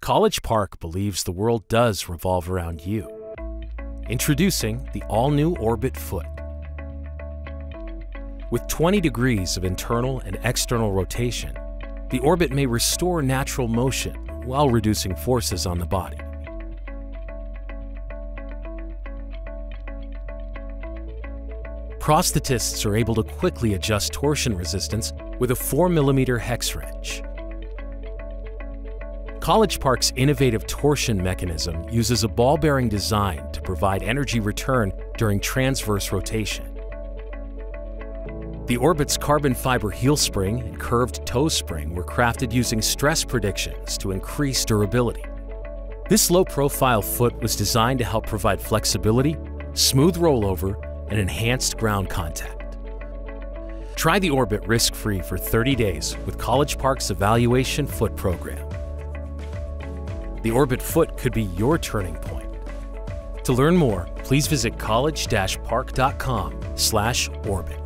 College Park believes the world does revolve around you. Introducing the all-new Orbit Foot. With 20 degrees of internal and external rotation, the Orbit may restore natural motion while reducing forces on the body. Prosthetists are able to quickly adjust torsion resistance with a 4mm hex wrench. College Park's innovative torsion mechanism uses a ball-bearing design to provide energy return during transverse rotation. The Orbit's carbon fiber heel spring and curved toe spring were crafted using stress predictions to increase durability. This low-profile foot was designed to help provide flexibility, smooth rollover, and enhanced ground contact. Try the Orbit risk-free for 30 days with College Park's Evaluation Foot Program. The Orbit Foot could be your turning point. To learn more, please visit college-park.com/orbit.